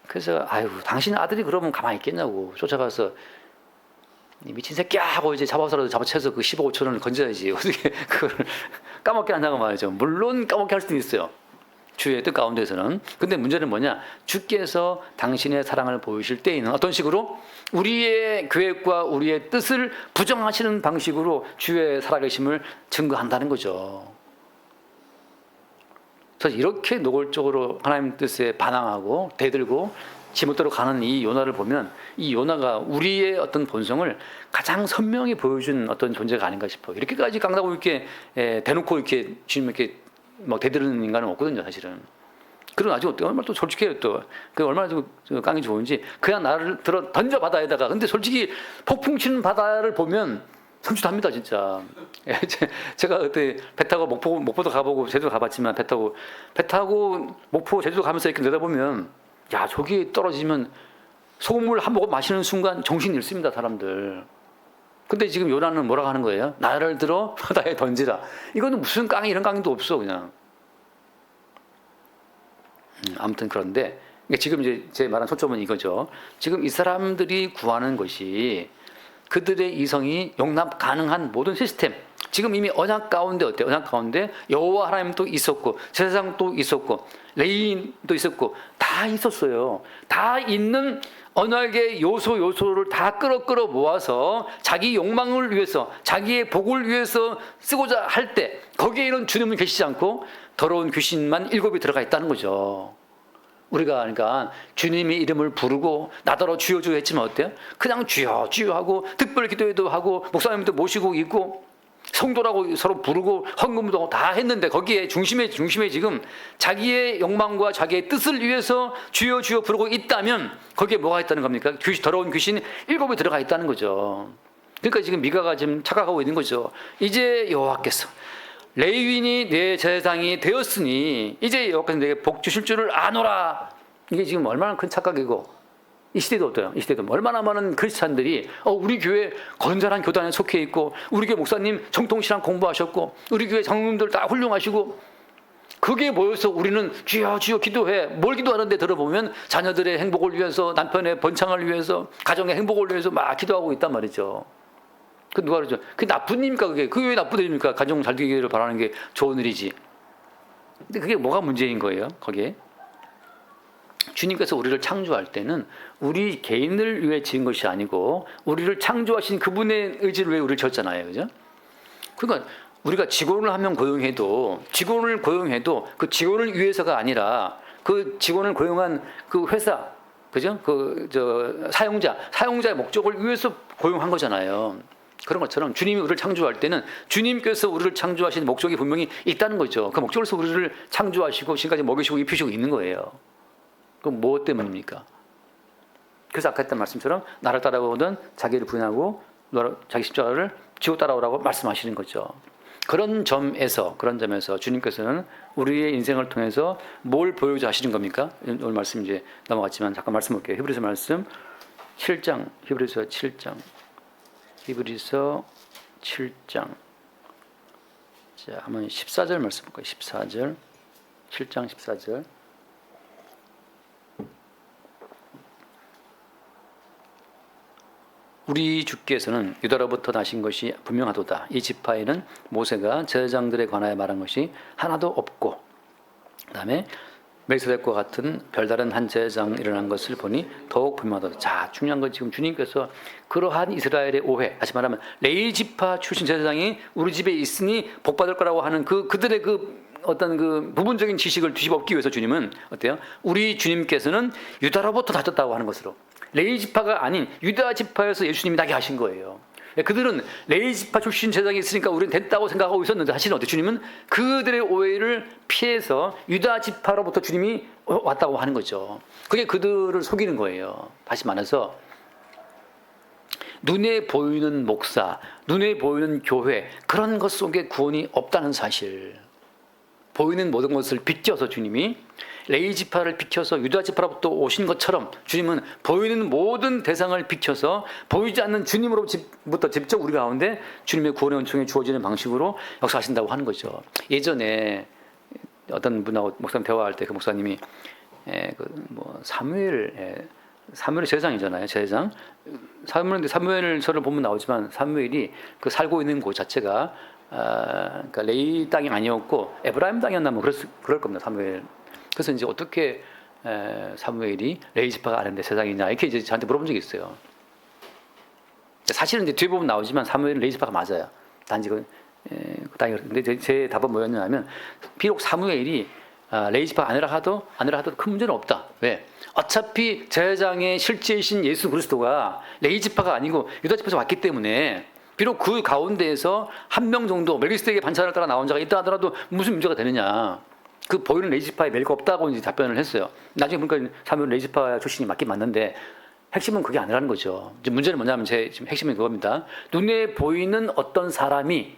그래서 아유 당신 아들이 그러면 가만히 있겠냐고 쫓아가서 미친 새끼야 하고 이제 잡아서라도 잡아채서 그 15억 5천원을 건져야지. 어떻게 그걸 까먹게 한다고 말이죠. 물론 까먹게 할 수도 있어요, 주의 뜻 가운데서는. 근데 문제는 뭐냐, 주께서 당신의 사랑을 보이실 때에는 어떤 식으로 우리의 계획과 우리의 뜻을 부정하시는 방식으로 주의 살아계심을 증거한다는 거죠. 그래서 이렇게 노골적으로 하나님 뜻에 반항하고 대들고 지못대로 가는 이 요나를 보면, 이 요나가 우리의 어떤 본성을 가장 선명히 보여준 어떤 존재가 아닌가 싶어요. 이렇게까지 깡다고 이렇게 대놓고 이렇게 주님 이렇게 막 대드는 인간은 없거든요, 사실은. 그리고 아주 얼마나 또 솔직해요, 또. 그 얼마나 좀 깡이 좋은지. 그냥 나를 던져 바다에다가. 근데 솔직히 폭풍 치는 바다를 보면 성취합니다, 진짜. 제가 그때 배 타고 목포도 가보고 제주도 가봤지만, 배 타고 목포 제주도 가면서 이렇게 내다보면, 야 저기 떨어지면 소금물 한 모금 마시는 순간 정신 잃습니다, 사람들. 근데 지금 요나는 뭐라고 하는 거예요? 나를 들어 바다에 던지라. 이거는 무슨 깡이, 이런 깡도 없어 그냥. 아무튼 그런데 지금 이제 제 말한 초점은 이거죠. 지금 이 사람들이 구하는 것이 그들의 이성이 용납 가능한 모든 시스템. 지금 이미 언약 가운데 어때요? 언약 가운데 여호와 하나님도 있었고, 제사장도 있었고, 레위인도 있었고, 다 있었어요. 다 있는 언약의 요소를 다 끌어 모아서 자기 욕망을 위해서, 자기의 복을 위해서 쓰고자 할 때, 거기에는 주님은 계시지 않고 더러운 귀신만 7이 들어가 있다는 거죠. 우리가 그러니까 주님의 이름을 부르고 나더러 주여 주여 했지만 어때요? 그냥 주여 주여 하고 특별 기도회도 하고 목사님도 모시고 있고 성도라고 서로 부르고 헌금도 하고 다 했는데, 거기에 중심에 지금 자기의 욕망과 자기의 뜻을 위해서 주여 주여 부르고 있다면 거기에 뭐가 있다는 겁니까? 더러운 귀신 7이 들어가 있다는 거죠. 그러니까 지금 미가가 지금 착각하고 있는 거죠. 이제 여호와께서 레위인이 내 제사장이 되었으니 이제 여호와께서 내게 복 주실 줄을 아노라. 이게 지금 얼마나 큰 착각이고, 이 시대도 어때요? 이 시대도 얼마나 많은 크리스찬들이 우리 교회 건전한 교단에 속해 있고, 우리 교회 목사님 정통신앙 공부하셨고, 우리 교회 장로님들 다 훌륭하시고, 그게 모여서 우리는 주여 주여 기도해. 뭘 기도하는데 들어보면 자녀들의 행복을 위해서, 남편의 번창을 위해서, 가정의 행복을 위해서 막 기도하고 있단 말이죠. 그 누가 그러죠? 그게 나쁜 일입니까? 그게 왜 나쁜 일입니까? 가정 잘 되기를 바라는 게 좋은 일이지. 근데 그게 뭐가 문제인 거예요? 거기에 주님께서 우리를 창조할 때는 우리 개인을 위해 지은 것이 아니고 우리를 창조하신 그분의 의지를 위해 우리를 지었잖아요, 그죠? 그러니까 우리가 직원을 한 명 고용해도 그 직원을 위해서가 아니라 그 직원을 고용한 그 회사, 그죠? 사용자의 목적을 위해서 고용한 거잖아요. 그런 것처럼 주님이 우리를 창조할 때는 주님께서 우리를 창조하신 목적이 분명히 있다는 거죠. 그 목적으로서 우리를 창조하시고 지금까지 먹이시고 입히시고 있는 거예요. 그럼 무엇 때문입니까? 그래서 아까 했던 말씀처럼 나를 따라오든 자기를 부인하고 자기 십자가를 지고 따라오라고 말씀하시는 거죠. 그런 점에서 주님께서는 우리의 인생을 통해서 뭘 보여주자 하시는 겁니까? 오늘 말씀 이제 넘어갔지만 잠깐 말씀 볼게요. 히브리서 말씀 7장, 히브리서 7장. 자, 한번 14절 말씀 볼까요? 14절. 7장 14절. 우리 주께서는 유다로부터 나신 것이 분명하도다. 이 지파에는 모세가 제사장들에 관하여 말한 것이 하나도 없고, 그다음에 멜기세덱과 같은 별다른 한 제사장 일어난 것을 보니 더욱 분명하다. 자, 중요한 건 지금 주님께서 그러한 이스라엘의 오해, 다시 말하면 레위 지파 출신 제사장이 우리 집에 있으니 복 받을 거라고 하는 그들의 어떤 부분적인 지식을 뒤집어엎기 위해서 주님은 어때요? 우리 주님께서는 유다로부터 나셨다고 하는 것으로, 레위 지파가 아닌 유다 지파에서 예수님이 나게 하신 거예요. 그들은 레위 지파 출신 제사장이 있으니까 우리는 됐다고 생각하고 있었는데, 사실은 어때? 주님은 그들의 오해를 피해서 유다 지파로부터 주님이 왔다고 하는 거죠. 그게 그들을 속이는 거예요. 다시 말해서 눈에 보이는 목사, 눈에 보이는 교회, 그런 것 속에 구원이 없다는 사실. 보이는 모든 것을 비껴서 주님이 레위 지파를 비켜서 유다 지파로부터 오신 것처럼 주님은 보이는 모든 대상을 비켜서 보이지 않는 주님으로부터 직접 우리 가운데 주님의 구원의 은총이 주어지는 방식으로 역사하신다고 하는 거죠. 예전에 어떤 분하고 목사님 대화할 때 그 목사님이 사무엘이 제사장이잖아요. 제사장. 사무엘서를 보면 나오지만 사무엘이 그 살고 있는 곳 자체가 그러니까 레위 땅이 아니었고 에브라임 땅이었나면 그럴 겁니다. 사무엘. 그래서 이제 어떻게 사무엘이 레위 지파가 아는데 제사장이냐 이렇게 이제 저한테 물어본 적이 있어요. 사실은 이제 뒤에 보면 나오지만 사무엘은 레위 지파가 맞아요. 단지 그 땅이. 근데 제 답은 뭐였냐면, 비록 사무엘이 레위 지파가 아니라 하도 큰 문제는 없다. 왜? 어차피 제사장의 실제이신 예수 그리스도가 레위 지파가 아니고 유다 지파에서 왔기 때문에, 비록 그 가운데에서 한 명 정도 멜기세덱의 반차를 따라 나온 자가 있다 하더라도 무슨 문제가 되느냐. 그 보이는 레위 지파에 매일 거 없다고 이제 답변을 했어요. 나중에 보니까 사무엘 레위 지파 출신이 맞긴 맞는데 핵심은 그게 아니라는 거죠. 이제 문제는 뭐냐면 지금 핵심이 그겁니다. 눈에 보이는 어떤 사람이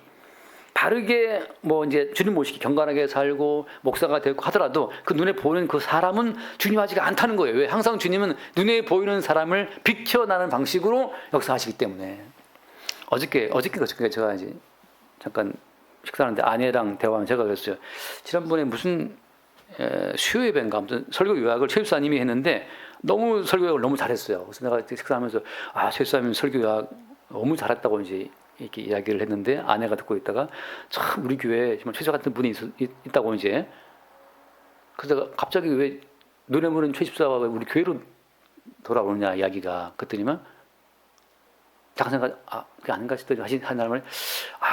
바르게 이제 주님 모시기 경건하게 살고 목사가 되고 하더라도 그 눈에 보이는 그 사람은 중요하지가 않다는 거예요. 왜? 항상 주님은 눈에 보이는 사람을 비켜나는 방식으로 역사하시기 때문에. 어저께 제가 이제 잠깐 식사하는데 아내랑 대화하면 제가 그랬어요. 지난번에 무슨 수요 예배인가 아무튼 설교 요약을 최 집사님이 했는데 너무 설교 요약을 너무 잘했어요. 그래서 내가 식사하면서 최 집사님 설교 요약 너무 잘했다고 이제 이렇게 이야기를 했는데, 아내가 듣고 있다가 참 우리 교회에 정말 최 집사 같은 분이 있다고 이제. 그래서 내가 갑자기 왜 눈에 보이는 최 집사가 왜 우리 교회로 돌아오느냐 이야기가. 그랬더니만 잠깐 생각, 그게 아닌가 싶더니 하신 말을,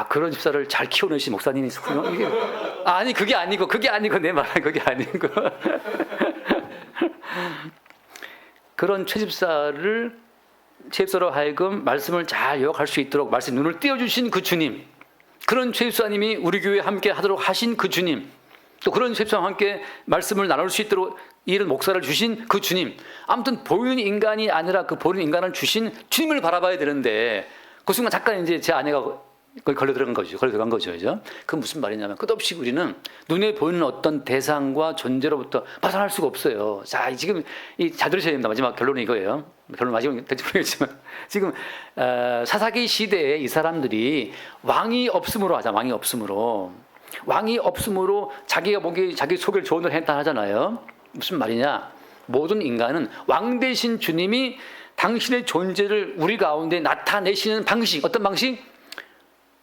그런 집사를 잘 키워내신 목사님이 있었군요. 이게, 아니, 그게 아니고, 내 말은 그게 아니고. 그런 최 집사로 하여금 말씀을 잘 요약할 수 있도록 말씀 눈을 띄워주신 그 주님, 그런 최 집사님이 우리 교회에 함께 하도록 하신 그 주님, 또 그런 최 집사와 함께 말씀을 나눌 수 있도록 이런 목사를 주신 그 주님, 아무튼 보이는 인간이 아니라 그 보이는 인간을 주신 주님을 바라봐야 되는데, 그 순간 잠깐 이제 제 아내가 거기 걸려 들어간 거죠. 그죠? 그 무슨 말이냐면, 끝없이 우리는 눈에 보이는 어떤 대상과 존재로부터 벗어날 수가 없어요. 자, 지금 잘 들으셔야 됩니다. 마지막 결론은 이거예요. 결론 마지막 될지 모르겠지만, 지금 사사기 시대에 이 사람들이 왕이 없음으로 자기가 보기 자기 소개를 조언을 했다 하잖아요. 무슨 말이냐? 모든 인간은 왕 대신 주님이 당신의 존재를 우리 가운데 나타내시는 방식, 어떤 방식?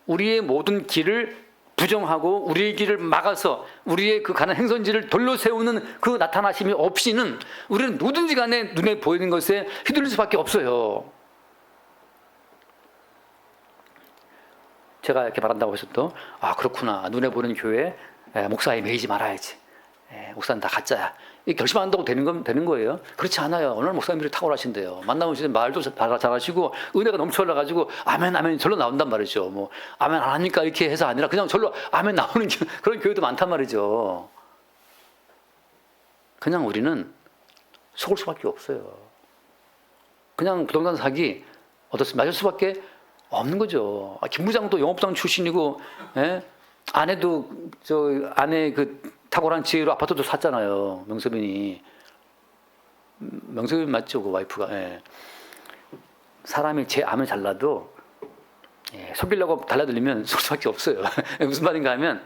우리의 모든 길을 부정하고 우리의 길을 막아서 우리의 그 가는 행선지를 돌려 세우는 그 나타나심이 없이는 우리는 누구든지 간에 눈에 보이는 것에 휘둘릴 수밖에 없어요. 제가 이렇게 말한다고 해서 또 그렇구나. 눈에 보이는 교회 목사에 매이지 말아야지. 목사는 다 가짜야. 이 결심한다고 되는 거예요? 그렇지 않아요. 오늘 목사님들이 탁월하신대요. 만나면 진짜 말도 잘하시고 은혜가 넘쳐 흘러가지고 아멘 아멘 절로 나온단 말이죠. 뭐 아멘 안 합니까 이렇게 해서 아니라 그냥 절로 아멘 나오는 그런 교회도 많단 말이죠. 그냥 우리는 속을 수밖에 없어요. 그냥 부동산 사기 어떻습니까? 맞을 수밖에 없는 거죠. 김 부장도 영업장 출신이고, 예? 아내도 아내 그 탁월한 지혜로 아파트도 샀잖아요. 명섭인이. 명섭인 맞죠, 그 와이프가. 예. 사람이 제 암을 잘라도 속이려고 달라들리면 속 수밖에 없어요. 무슨 말인가 하면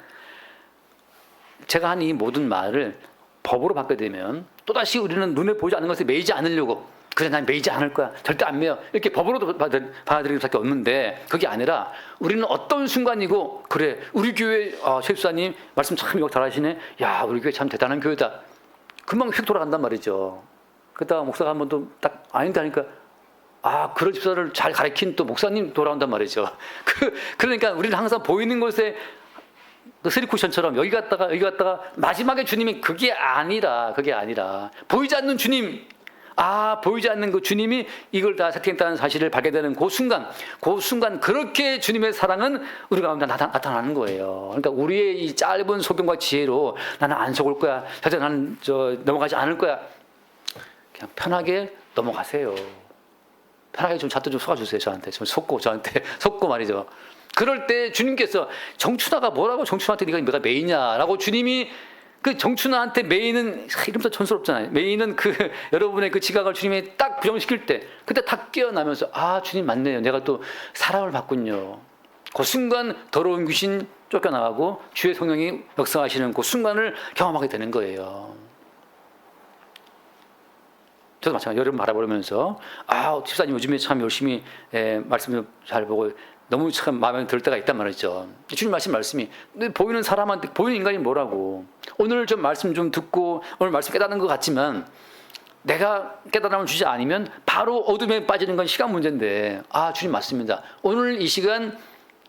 제가 한 이 모든 말을 법으로 받게 되면 또다시 우리는 눈에 보이지 않는 것에 매이지 않으려고 그래 난 매이지 않을 거야 절대 안 매여 이렇게 법으로도 받아들일 수밖에 없는데 그게 아니라 우리는 어떤 순간이고 그래 우리 교회 최 집사님 말씀 참 이거 잘하시네 야 우리 교회 참 대단한 교회다 금방 휙 돌아간단 말이죠. 그러다가 목사가 한 번 또 딱 아닌데 하니까 그런 집사를 잘 가르친 또 목사님 돌아온단 말이죠. 그러니까 우리는 항상 보이는 곳에 그 스리쿠션처럼 여기 갔다가 마지막에 주님이 그게 아니라 보이지 않는 주님 보이지 않는 그 주님이 이걸 다 세팅했다는 사실을 발견되는 그 순간 그렇게 주님의 사랑은 우리 가운데 나타나는 거예요. 그러니까 우리의 이 짧은 소견과 지혜로 나는 안 속을 거야 절대 나는 넘어가지 않을 거야 그냥 편하게 넘어가세요. 편하게 좀 잣도 좀 쏘아주세요. 저한테 속고 말이죠. 그럴 때 주님께서 정춘아가 뭐라고 정춘아한테 네가 메이냐라고 주님이 그 정춘아한테 메이는 이름도 촌스럽잖아요. 메이는 그 여러분의 그 지각을 주님이 딱 부정시킬 때 그때 딱 깨어나면서 주님 맞네요. 내가 또 사랑을 받군요. 그 순간 더러운 귀신 쫓겨나가고 주의 성령이 역사하시는 그 순간을 경험하게 되는 거예요. 저도 마찬가지로 여러분 바라보면서 집사님 요즘에 참 열심히 말씀 잘 보고 너무 참 마음에 들 때가 있단 말이죠. 주님 말씀이 보이는 사람한테 보이는 인간이 뭐라고 오늘 좀 말씀 좀 듣고 오늘 말씀 깨닫는 것 같지만 내가 깨달음을 주지 않으면 바로 어둠에 빠지는 건 시간 문제인데 주님 맞습니다. 오늘 이 시간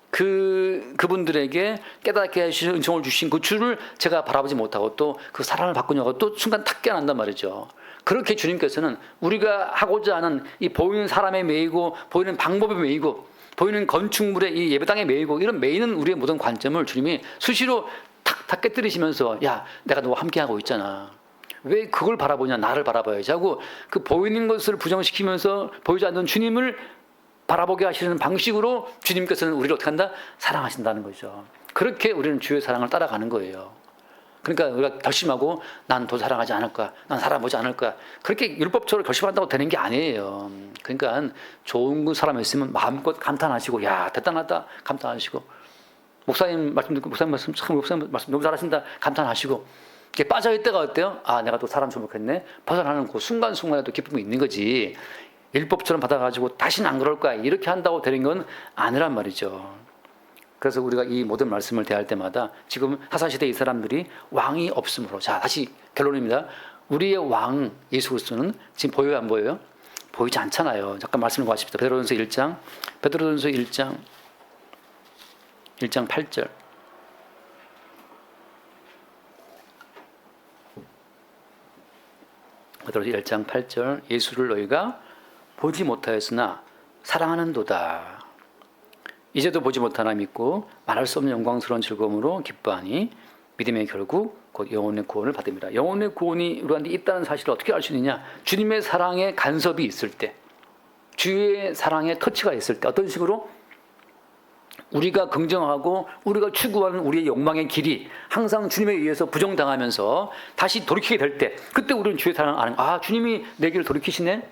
그분들에게 깨닫게 하시는 은총을 주신 그 주를 제가 바라보지 못하고 또 그 사랑을 받고냐고 또 순간 탁 깨어난단 말이죠. 그렇게 주님께서는 우리가 하고자 하는 이 보이는 사람에 매이고 보이는 방법에 매이고 보이는 건축물에 이 예배당에 매이고 이런 매이는 우리의 모든 관점을 주님이 수시로 탁 깨뜨리시면서 야 내가 너와 함께하고 있잖아. 왜 그걸 바라보냐 나를 바라봐야지 하고 그 보이는 것을 부정시키면서 보이지 않는 주님을 바라보게 하시는 방식으로 주님께서는 우리를 어떻게 한다? 사랑하신다는 거죠. 그렇게 우리는 주의 사랑을 따라가는 거예요. 그러니까 우리가 결심하고 난 더 사랑하지 않을 거야. 난 살아보지 않을 거야. 그렇게 율법적으로 결심한다고 되는 게 아니에요. 그러니까 좋은 사람이 있으면 마음껏 감탄하시고 야 대단하다 감탄하시고 목사님 말씀 듣고 목사님 말씀 너무 잘하신다 감탄하시고 이게 빠져있을 때가 어때요? 내가 또 사람 주목했네. 벗어나는 그 순간순간에도 기쁨이 있는 거지. 율법처럼 받아가지고 다시는 안 그럴 거야. 이렇게 한다고 되는 건 아니란 말이죠. 그래서 우리가 이 모든 말씀을 대할 때마다 지금 하사시대 이 사람들이 왕이 없으므로 자 다시 결론입니다. 우리의 왕 예수 그리스도는 지금 보여요 안 보여요? 보이지 않잖아요. 잠깐 말씀을 보십시다. 베드로전서 1장 8절 베드로전서 1장 8절 예수를 너희가 보지 못하였으나 사랑하는도다. 이제도 보지 못하나 믿고 말할 수 없는 영광스러운 즐거움으로 기뻐하니 믿음의 결국 곧 영혼의 구원을 받습니다. 영혼의 구원이 우리한테 있다는 사실을 어떻게 알 수 있느냐? 주님의 사랑의 간섭이 있을 때, 주의 사랑의 터치가 있을 때 어떤 식으로? 우리가 긍정하고 우리가 추구하는 우리의 욕망의 길이 항상 주님에 의해서 부정당하면서 다시 돌이키게 될 때 그때 우리는 주의 사랑을 아는 주님이 내 길을 돌이키시네?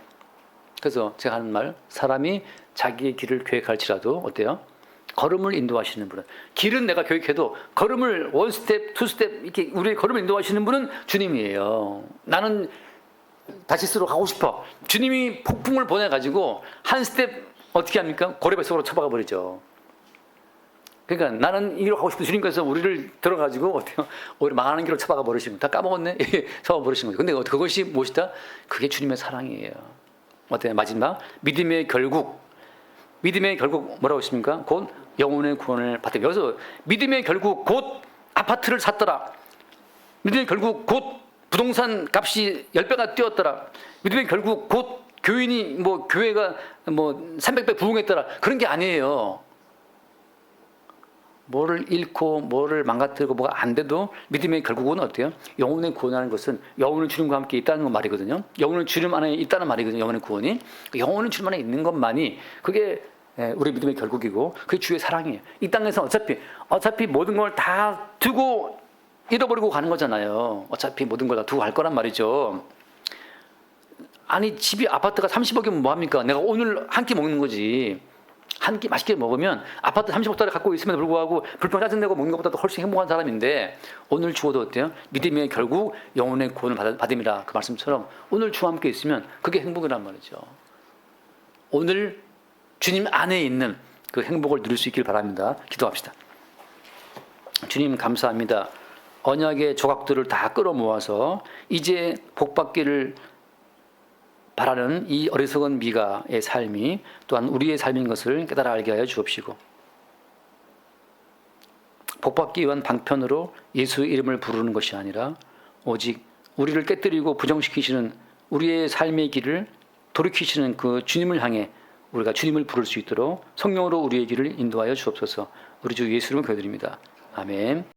그래서 제가 하는 말 사람이 자기의 길을 계획할지라도 어때요? 걸음을 인도하시는 분은 길은 내가 계획해도 걸음을 원 스텝, 투 스텝 이렇게 우리의 걸음을 인도하시는 분은 주님이에요. 나는 다시스로 가고 싶어. 주님이 폭풍을 보내가지고 한 스텝 어떻게 합니까? 고래뱃속으로 쳐박아 버리죠. 그러니까 나는 이 길로 가고 싶은 주님께서 우리를 들어가지고 어때요? 오히려 망하는 길로 쳐박아 버리시고 다 까먹었네. 쳐박아 버리신 거죠. 근데 그것이 무엇이다? 그게 주님의 사랑이에요. 어때요? 마지막 믿음의 결국 뭐라고 했습니까? 곧 영혼의 구원을 받다. 여기서 믿음의 결국 곧 아파트를 샀더라. 믿음의 결국 곧 부동산 값이 10배가 뛰었더라. 믿음이 결국 곧 교인이 뭐 교회가 뭐 300배 부흥했더라. 그런 게 아니에요. 뭐를 잃고 뭐를 망가뜨리고 뭐가 안 돼도 믿음의 결국은 어때요? 영혼의 구원하는 것은 영혼은 주님과 함께 있다는 말이거든요. 영혼은 주님 안에 있다는 말이거든요. 영혼의 구원이. 영혼은 주님 안에 있는 것만이 그게 우리 믿음의 결국이고 그게 주의 사랑이에요. 이 땅에서 어차피 모든 걸 다 두고 잃어버리고 가는 거잖아요. 어차피 모든 걸 다 두고 갈 거란 말이죠. 아니 집이 아파트가 30억이면 뭐합니까? 내가 오늘 한 끼 먹는 거지. 한 끼 맛있게 먹으면 아파트 30억짜리 갖고 있음에도 불구하고 불평 짜증내고 먹는 것보다도 훨씬 행복한 사람인데 오늘 죽어도 어때요? 믿음의 결국 영혼의 구원을 받음이라 그 말씀처럼 오늘 주와 함께 있으면 그게 행복이란 말이죠. 오늘 주님 안에 있는 그 행복을 누릴 수 있길 바랍니다. 기도합시다. 주님 감사합니다. 언약의 조각들을 다 끌어모아서 이제 복받기를 바라는 이 어리석은 미가의 삶이 또한 우리의 삶인 것을 깨달아 알게 하여 주옵시고 복받기 위한 방편으로 예수의 이름을 부르는 것이 아니라 오직 우리를 깨뜨리고 부정시키시는 우리의 삶의 길을 돌이키시는 그 주님을 향해 우리가 주님을 부를 수 있도록 성령으로 우리의 길을 인도하여 주옵소서. 우리 주 예수 이름으로 기도드립니다. 아멘.